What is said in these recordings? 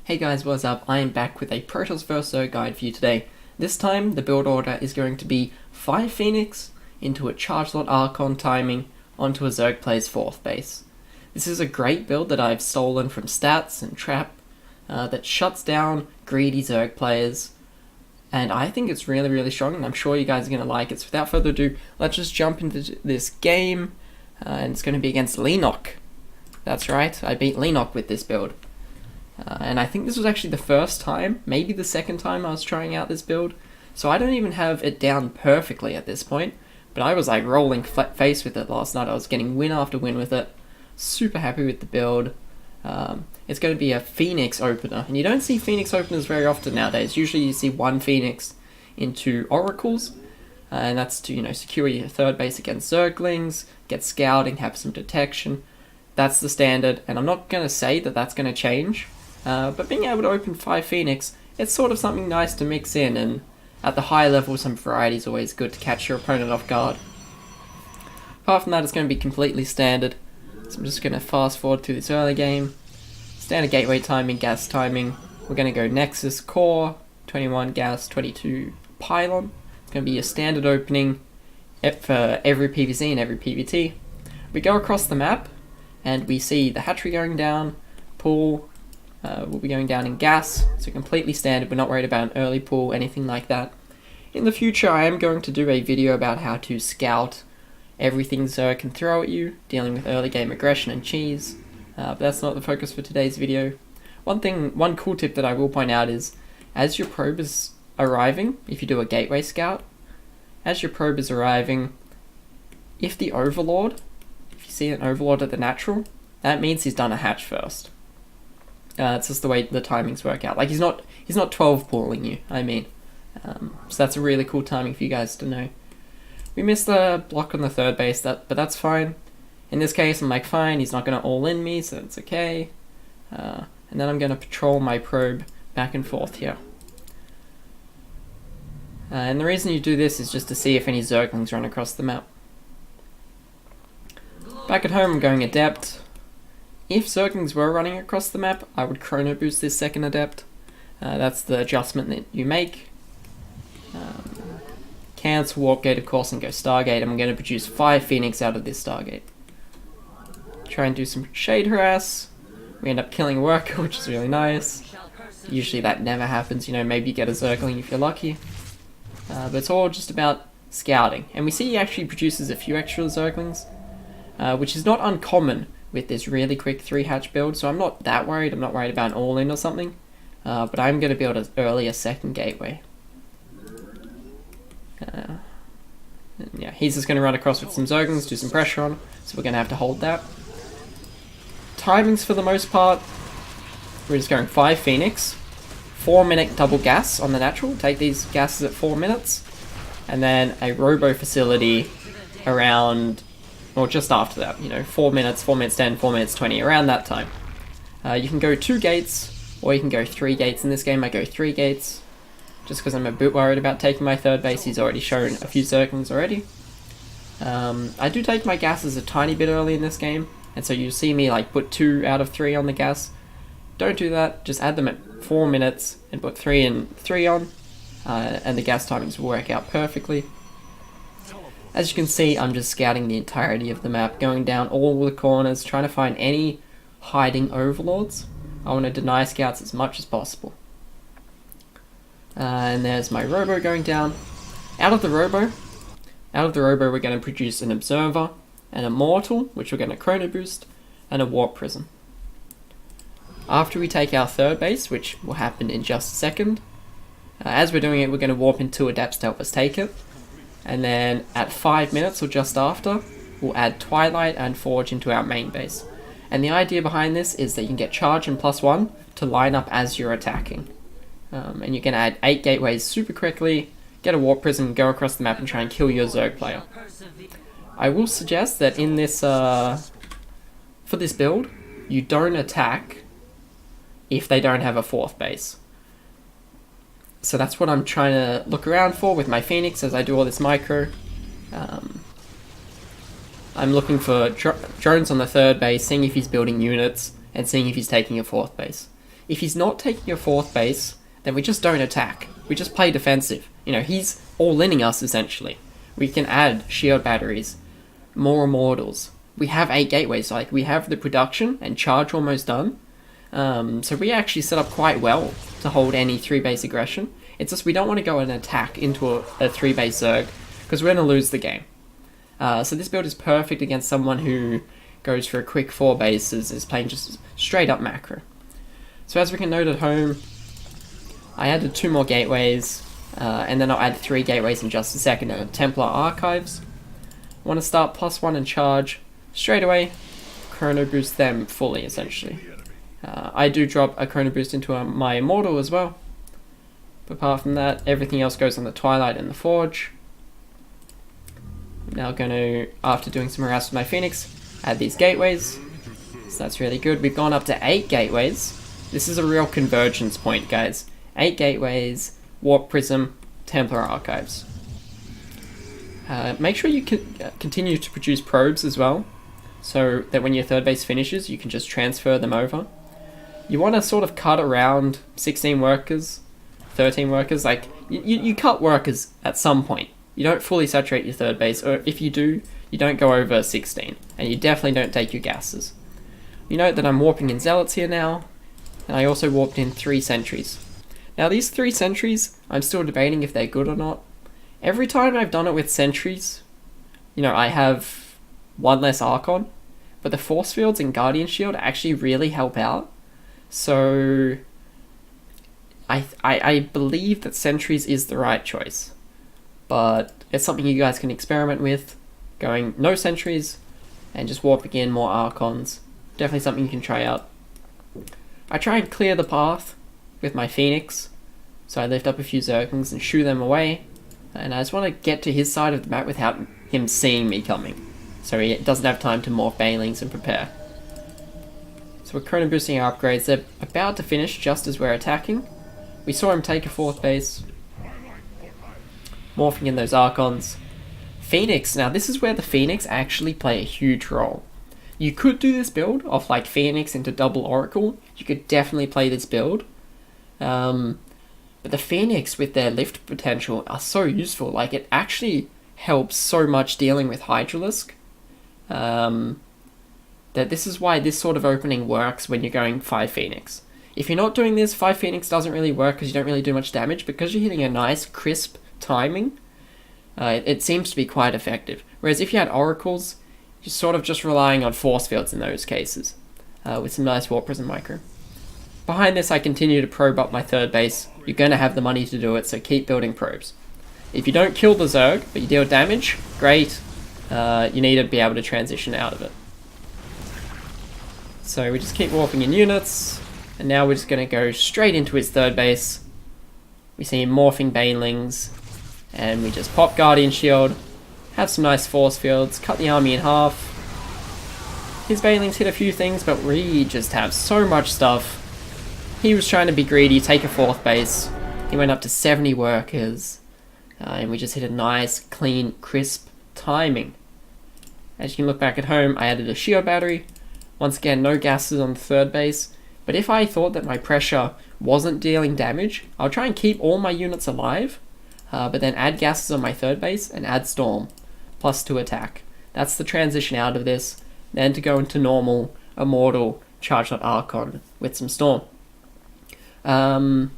Hey guys, what's up? I am back with a Protoss vs Zerg guide for you today. This time, the build order is going to be 5 Phoenix into a Chargelot Archon timing onto a Zerg player's 4th base. This is a great build that I've stolen from Stats and Trap that shuts down greedy Zerg players. And I think it's really strong, and I'm sure you guys are going to like it. So without further ado, let's just jump into this game. And it's going to be against Lenok. That's right, I beat Lenok with this build. And I think this was actually the first time, maybe the second time I was trying out this build. So I don't even have it down perfectly at this point. But I was like rolling flat face with it last night. I was getting win after win with it. Super happy with the build. It's going to be a Phoenix opener. And you don't see Phoenix openers very often nowadays. Usually you see one Phoenix into Oracles. And that's to, secure your 3rd base against Zerglings, get scouting, have some detection. That's the standard. And I'm not going to say that that's going to change. But being able to open 5 Phoenix, it's sort of something nice to mix in, and at the high level some variety is always good to catch your opponent off guard. Apart from that, it's going to be completely standard, so I'm just going to fast forward through this early game. Standard gateway timing, gas timing. We're going to go Nexus, Core, 21 gas, 22 Pylon. It's going to be a standard opening for every PvZ and every PvT. We go across the map, and we see the hatchery going down, pool. We'll be going down in gas, so completely standard. We're not worried about an early pull, anything like that. In the future, I am going to do a video about how to scout everything Zerg can throw at you, dealing with early game aggression and cheese, but that's not the focus for today's video. One cool tip that I will point out is, as your probe is arriving, if you do a gateway scout, as your probe is arriving, if you see an Overlord at the natural, that means he's done a hatch first. It's just the way the timings work out. Like he's not 12 pulling you, I mean. So that's a really cool timing for you guys to know. We missed the block on the 3rd base, but that's fine. In this case, I'm like, fine, he's not going to all-in me, so it's okay. And then I'm going to patrol my probe back and forth here. And the reason you do this is just to see if any Zerglings run across the map. Back at home, I'm going Adept. If Zerglings were running across the map, I would chrono boost this 2nd Adept. That's the adjustment that you make. Cancel Warp Gate, of course, and go Stargate. I'm going to produce 5 Phoenix out of this Stargate. Try and do some shade harass. We end up killing a worker, which is really nice. Usually that never happens, maybe you get a Zergling if you're lucky. But it's all just about scouting. And we see he actually produces a few extra Zerglings, which is not uncommon with this really quick 3-hatch build, so I'm not that worried. I'm not worried about an all-in or something, but I'm going to build an earlier 2nd gateway. Yeah, he's just going to run across with some Zerglings, do some pressure on, so we're going to have to hold that. Timings for the most part, we're just going 5 Phoenix, 4-minute double gas on the natural, take these gases at 4 minutes, and then a Robo facility around, or just after that, 4 minutes, 4 minutes 10, 4 minutes 20, around that time. You can go 2 gates, or you can go 3 gates. In this game, I go 3 gates, just because I'm a bit worried about taking my 3rd base. He's already shown a few Zerglings already. I do take my gases a tiny bit early in this game, and so you see me put 2 out of 3 on the gas. Don't do that, just add them at 4 minutes, and put 3 and 3 on, and the gas timings will work out perfectly. As you can see, I'm just scouting the entirety of the map, going down all the corners, trying to find any hiding Overlords. I want to deny scouts as much as possible. And there's my Robo going down. Out of the Robo, we're going to produce an Observer, an Immortal, which we're going to chrono boost, and a Warp Prism. After we take our 3rd base, which will happen in just a second, as we're doing it, we're going to warp in 2 Adepts to help us take it. And then at 5 minutes or just after, we'll add Twilight and Forge into our main base. And the idea behind this is that you can get charge and +1 to line up as you're attacking. And you can add 8 gateways super quickly, get a Warp Prism, go across the map and try and kill your Zerg player. I will suggest that in this, for this build, you don't attack if they don't have a 4th base. So that's what I'm trying to look around for with my Phoenix as I do all this micro. I'm looking for drones on the 3rd base, seeing if he's building units, and seeing if he's taking a 4th base. if he's not taking your 4th base, then we just don't attack. We just play defensive. You know, he's all-inning us, essentially. We can add shield batteries, more immortals. We have 8 gateways, like we have the production and charge almost done. So we actually set up quite well to hold any 3-base aggression. It's just we don't want to go and attack into a 3-base Zerg, because we're going to lose the game. So this build is perfect against someone who goes for a quick 4 bases, is playing just straight up macro. So as we can note at home, I added 2 more gateways, and then I'll add 3 gateways in just a second, and Templar Archives. I want to start +1 in charge straight away, chrono boost them fully essentially. I do drop a chrono boost into my Immortal as well. But apart from that, everything else goes on the Twilight and the Forge. I'm now going to, after doing some harass with my Phoenix, add these gateways. So that's really good. We've gone up to 8 gateways. This is a real convergence point, guys. 8 gateways, Warp Prism, Templar Archives. Make sure you continue to produce probes as well, so that when your 3rd base finishes, you can just transfer them over. You want to sort of cut around 16 workers, 13 workers, like, you cut workers at some point. You don't fully saturate your 3rd base, or if you do, you don't go over 16, and you definitely don't take your gases. You note that I'm warping in Zealots here now, and I also warped in 3 sentries. Now these 3 sentries, I'm still debating if they're good or not. Every time I've done it with sentries, you know, I have 1 less Archon, but the force fields and Guardian Shield actually really help out. So I believe that sentries is the right choice, but it's something you guys can experiment with, going no sentries and just warping in more Archons. Definitely something you can try out. I try and clear the path with my Phoenix, so I lift up a few Zerglings and shoo them away, and I just want to get to his side of the map without him seeing me coming, so he doesn't have time to morph Banelings and prepare. So we're chrono boosting our upgrades. They're about to finish just as we're attacking. We saw him take a 4th base, morphing in those Archons. Phoenix, now this is where the Phoenix actually play a huge role. You could do this build off like Phoenix into double Oracle. You could definitely play this build. But the Phoenix with their lift potential are so useful. Like, it actually helps so much dealing with Hydralisk. That this is why this sort of opening works when you're going 5 Phoenix. If you're not doing this, 5 Phoenix doesn't really work because you don't really do much damage. Because you're hitting a nice, crisp timing, it seems to be quite effective. Whereas if you had Oracles, you're sort of just relying on force fields in those cases, with some nice Warp Prism micro. Behind this, I continue to probe up my 3rd base. You're going to have the money to do it, so keep building probes. If you don't kill the Zerg, but you deal damage, great. You need to be able to transition out of it. So we just keep warping in units, and now we're just going to go straight into his 3rd base. We see him morphing Banelings, and we just pop Guardian Shield, have some nice force fields, cut the army in half. His Banelings hit a few things, but we just have so much stuff. He was trying to be greedy, take a 4th base. He went up to 70 workers, and we just hit a nice, clean, crisp timing. As you can look back at home, I added a shield battery. Once again, no gases on the 3rd base, but if I thought that my pressure wasn't dealing damage, I'll try and keep all my units alive, but then add gases on my 3rd base and add Storm, +2 attack. That's the transition out of this, then to go into normal, Immortal, Chargelot Archon with some Storm. Another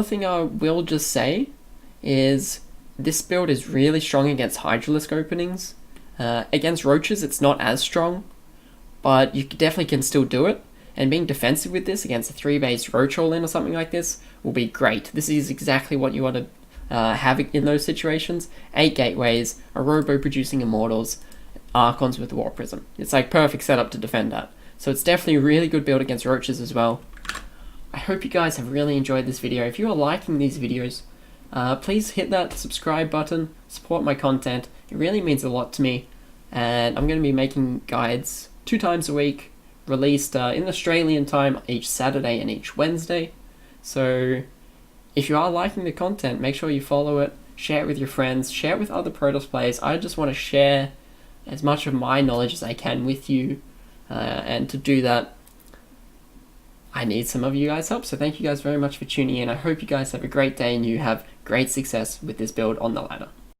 thing I will just say is this build is really strong against Hydralisk openings. Against Roaches, it's not as strong, but you definitely can still do it. And being defensive with this against a 3-base Roach all-in or something like this will be great. This is exactly what you want to have in those situations. 8 gateways, a Robo producing Immortals, Archons with Warp Prism. It's like perfect setup to defend that. So it's definitely a really good build against Roaches as well. I hope you guys have really enjoyed this video. If you are liking these videos, please hit that subscribe button, support my content. It really means a lot to me. And I'm going to be making guides 2 times a week, released in Australian time each Saturday and each Wednesday. So if you are liking the content, make sure you follow it, share it with your friends, share it with other Protoss players. I just want to share as much of my knowledge as I can with you, and to do that, I need some of you guys' help, so thank you guys very much for tuning in. I hope you guys have a great day and you have great success with this build on the ladder.